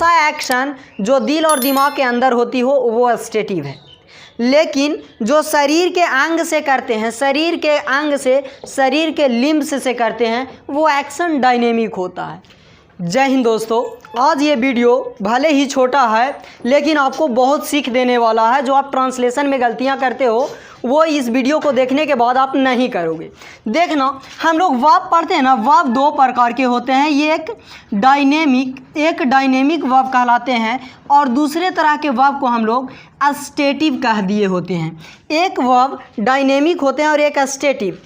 ऐसा एक्शन जो दिल और दिमाग के अंदर होती हो वो स्टेटिव है, लेकिन जो शरीर के अंग से करते हैं, शरीर के अंग से, शरीर के लिम्ब्स से करते हैं, वो एक्शन डायनेमिक होता है। जय हिंद दोस्तों, आज ये वीडियो भले ही छोटा है लेकिन आपको बहुत सीख देने वाला है। जो आप ट्रांसलेशन में गलतियां करते हो वो इस वीडियो को देखने के बाद आप नहीं करोगे। देखना, हम लोग वर्ब पढ़ते हैं ना, वर्ब दो प्रकार के होते हैं। ये एक डायनेमिक वर्ब कहलाते हैं और दूसरे तरह के वर्ब को हम लोग स्टेटिव कह दिए होते हैं। एक वर्ब डायनेमिक होते हैं और एक स्टेटिव।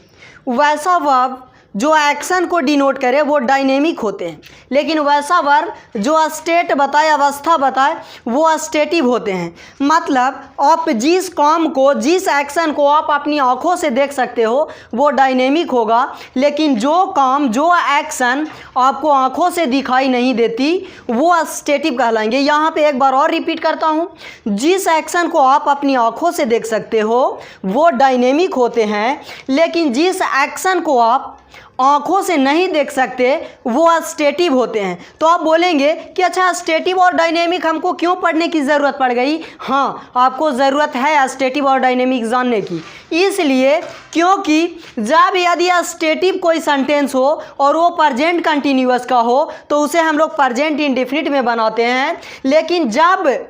वैसा वर्ब जो एक्शन को डिनोट करे वो डायनेमिक होते हैं, लेकिन वैसा वर्ब जो स्टेट बताए, अवस्था बताए, वो स्टेटिव होते हैं। मतलब आप जिस काम को, जिस एक्शन को आप अपनी आंखों से देख सकते हो वो डायनेमिक होगा, लेकिन जो काम, जो एक्शन आपको आंखों से दिखाई नहीं देती वो स्टेटिव कहलाएंगे। यहाँ पे एक बार और रिपीट करता हूँ, जिस एक्शन को आप अपनी आंखों से देख सकते हो वो डायनेमिक होते हैं, लेकिन जिस एक्शन को आप आंखों से नहीं देख सकते वो स्टेटिव होते हैं। तो आप बोलेंगे कि अच्छा, स्टेटिव और डायनेमिक हमको क्यों पढ़ने की ज़रूरत पड़ गई? हाँ, आपको ज़रूरत है स्टेटिव और डायनेमिक जानने की, इसलिए क्योंकि जब यदि स्टेटिव कोई सेंटेंस हो और वो प्रेजेंट कंटिन्यूअस का हो तो उसे हम लोग प्रेजेंट इंडेफिनिट में बनाते हैं, लेकिन जब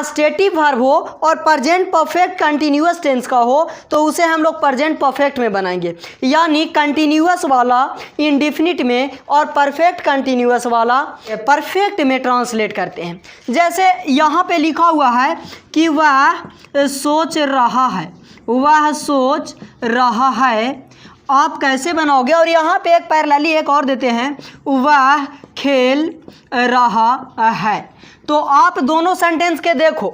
स्टेटिव वर्ब हो और प्रेजेंट परफेक्ट कंटिन्यूअस टेंस का हो तो उसे हम लोग प्रेजेंट परफेक्ट में बनाएंगे। यानी कंटिन्यूअस वाला इंडेफिनिट में और परफेक्ट कंटिन्यूअस वाला परफेक्ट में ट्रांसलेट करते हैं। जैसे यहाँ पे लिखा हुआ है कि वह सोच रहा है, वह सोच रहा है, आप कैसे बनाओगे? और यहाँ पे एक पैरेलली एक और देते हैं, वह खेल रहा है। तो आप दोनों सेंटेंस के देखो,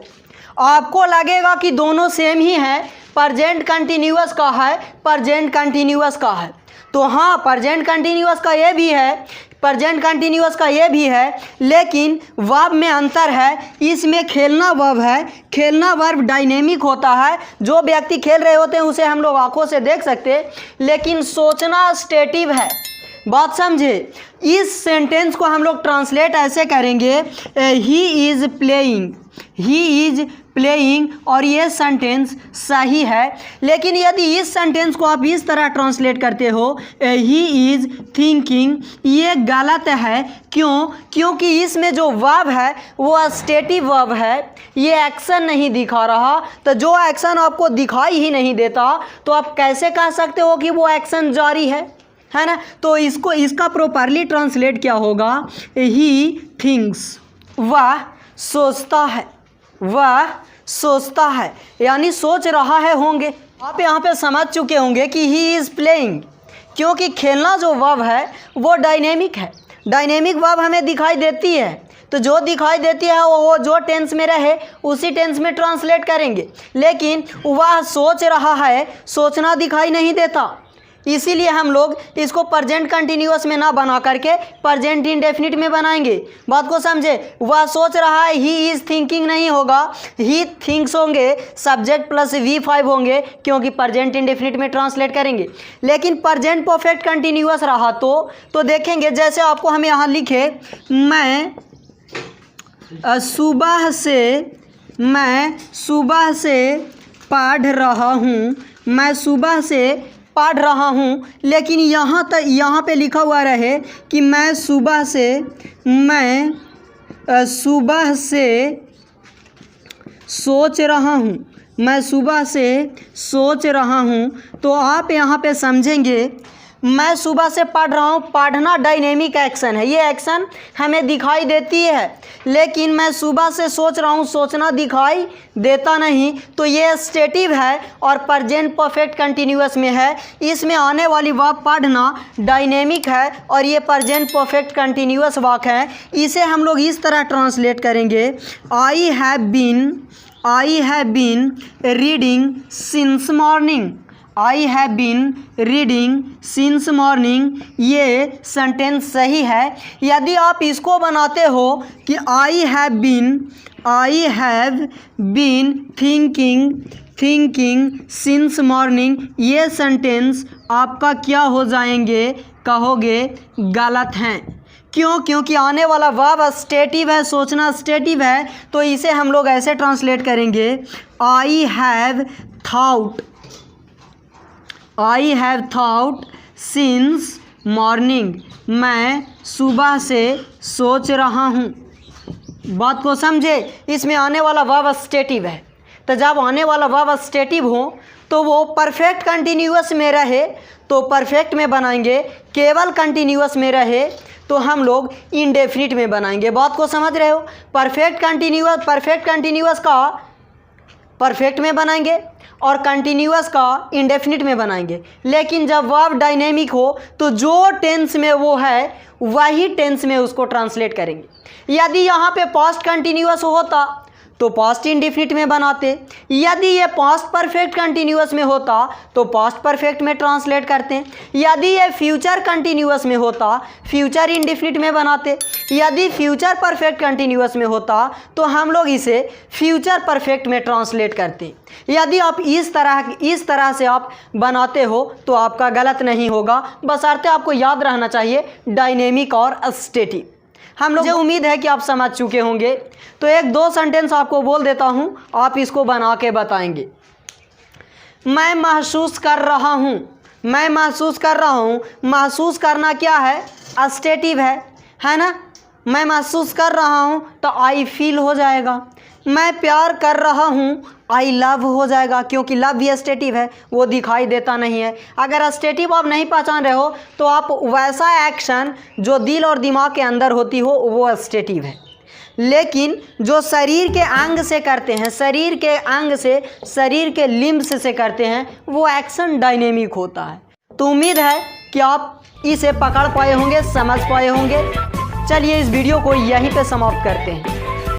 आपको लगेगा कि दोनों सेम ही है, प्रेजेंट कंटिन्यूअस का है, प्रेजेंट कंटिन्यूअस का है। तो हाँ, प्रेजेंट कंटिन्यूअस का ये भी है, प्रेजेंट कंटिन्यूअस का ये भी है, लेकिन वर्ब में अंतर है। इसमें खेलना वर्ब है, खेलना वर्ब डायनेमिक होता है, जो व्यक्ति खेल रहे होते हैं उसे हम लोग आंखों से देख सकते, लेकिन सोचना स्टेटिव है। बात समझे? इस सेंटेंस को हम लोग ट्रांसलेट ऐसे करेंगे, he is playing, he is playing, और ये सेंटेंस सही है। लेकिन यदि इस सेंटेंस को आप इस तरह ट्रांसलेट करते हो, ही इज़ थिंकिंग, ये गलत है। क्यों? क्योंकि इसमें जो वर्ब है वो स्टेटिव वर्ब है, ये एक्शन नहीं दिखा रहा। तो जो एक्शन आपको दिखाई ही नहीं देता तो आप कैसे कह सकते हो कि वो एक्शन जारी है ना? तो इसका प्रॉपरली ट्रांसलेट क्या होगा? ही थिंक्स, वह सोचता है, वह सोचता है, यानी सोच रहा है होंगे। आप यहाँ पे समझ चुके होंगे कि ही इज़ प्लेइंग, क्योंकि खेलना जो वर्ब है वो डायनेमिक है। डायनेमिक वर्ब हमें दिखाई देती है, तो जो दिखाई देती है वो जो टेंस में रहे उसी टेंस में ट्रांसलेट करेंगे। लेकिन वह सोच रहा है, सोचना दिखाई नहीं देता, इसीलिए हम लोग इसको प्रेजेंट कंटिन्यूअस में ना बना करके प्रेजेंट इंडेफिनिट में बनाएंगे। बात को समझे? वह सोच रहा है, ही इज़ थिंकिंग नहीं होगा, ही थिंक्स होंगे, सब्जेक्ट प्लस V5 होंगे, क्योंकि प्रेजेंट इंडेफिनिट में ट्रांसलेट करेंगे। लेकिन प्रेजेंट परफेक्ट कंटिन्यूअस रहा तो देखेंगे, जैसे आपको हम यहाँ लिखे, मैं सुबह से पढ़ रहा हूँ, मैं सुबह से पढ़ रहा हूँ, लेकिन यहाँ पे लिखा हुआ रहे कि मैं सुबह से सोच रहा हूँ, मैं सुबह से सोच रहा हूँ। तो आप यहाँ पे समझेंगे, मैं सुबह से पढ़ रहा हूँ, पढ़ना डायनेमिक एक्शन है, ये एक्शन हमें दिखाई देती है, लेकिन मैं सुबह से सोच रहा हूँ, सोचना दिखाई देता नहीं, तो ये स्टेटिव है और प्रेजेंट परफेक्ट कंटिन्यूअस में है। इसमें आने वाली वर्ब पढ़ना डायनेमिक है और ये प्रेजेंट परफेक्ट कंटिन्यूअस वाक्य है। इसे हम लोग इस तरह ट्रांसलेट करेंगे, I have been reading since morning, I have been reading since morning, ये सेंटेंस सही है। यदि आप इसको बनाते हो कि I have been thinking since morning, ये सेंटेंस आपका क्या हो जाएंगे? कहोगे गलत हैं। क्यों? क्योंकि आने वाला वर्ब स्टेटिव है, सोचना स्टेटिव है, तो इसे हम लोग ऐसे ट्रांसलेट करेंगे, I have thought since morning, मैं सुबह से सोच रहा हूँ। बात को समझे, इसमें आने वाला वर्ब स्टेटिव है, तो जब आने वाला वर्ब स्टेटिव हो तो वो परफेक्ट कंटिन्यूअस में रहे तो परफेक्ट में बनाएंगे, केवल कंटिन्यूअस में रहे तो हम लोग इंडेफिनिट में बनाएंगे। बात को समझ रहे हो? परफेक्ट कंटिन्यूअस का परफेक्ट में बनाएंगे और कंटिन्यूअस का इंडेफिनिट में बनाएंगे। लेकिन जब वर्ब डायनेमिक हो तो जो टेंस में वो है वही टेंस में उसको ट्रांसलेट करेंगे। यदि यहाँ पे पास्ट कंटिन्यूअस होता तो पास्ट इंडेफिनिट में बनाते, यदि ये पास्ट परफेक्ट कंटिन्यूअस में होता तो पास्ट परफेक्ट में ट्रांसलेट करते, यदि ये फ्यूचर कंटिन्यूअस में होता फ्यूचर इंडेफिनिट में बनाते, यदि फ्यूचर परफेक्ट कंटिन्यूअस में होता तो हम लोग इसे फ्यूचर परफेक्ट में ट्रांसलेट करते। यदि आप इस तरह से आप बनाते हो तो आपका गलत नहीं होगा, बशर्ते आपको याद रहना चाहिए डायनेमिक और स्टेटिव। हम लोग, मुझे उम्मीद है कि आप समझ चुके होंगे। तो एक दो सेंटेंस आपको बोल देता हूँ, आप इसको बना के बताएंगे। मैं महसूस कर रहा हूँ, महसूस करना क्या है? स्टेटिव है ना? मैं महसूस कर रहा हूँ तो आई फील हो जाएगा। मैं प्यार कर रहा हूँ, आई लव हो जाएगा, क्योंकि लव भी स्टेटिव है, वो दिखाई देता नहीं है। अगर स्टेटिव आप नहीं पहचान रहे हो तो आप वैसा एक्शन जो दिल और दिमाग के अंदर होती हो वो स्टेटिव है, लेकिन जो शरीर के अंग से करते हैं, शरीर के लिम्ब्स से करते हैं, वो एक्शन डायनेमिक होता है। तो उम्मीद है कि आप इसे पकड़ पाए होंगे, समझ पाए होंगे। चलिए इस वीडियो को यहीं पे समाप्त करते हैं।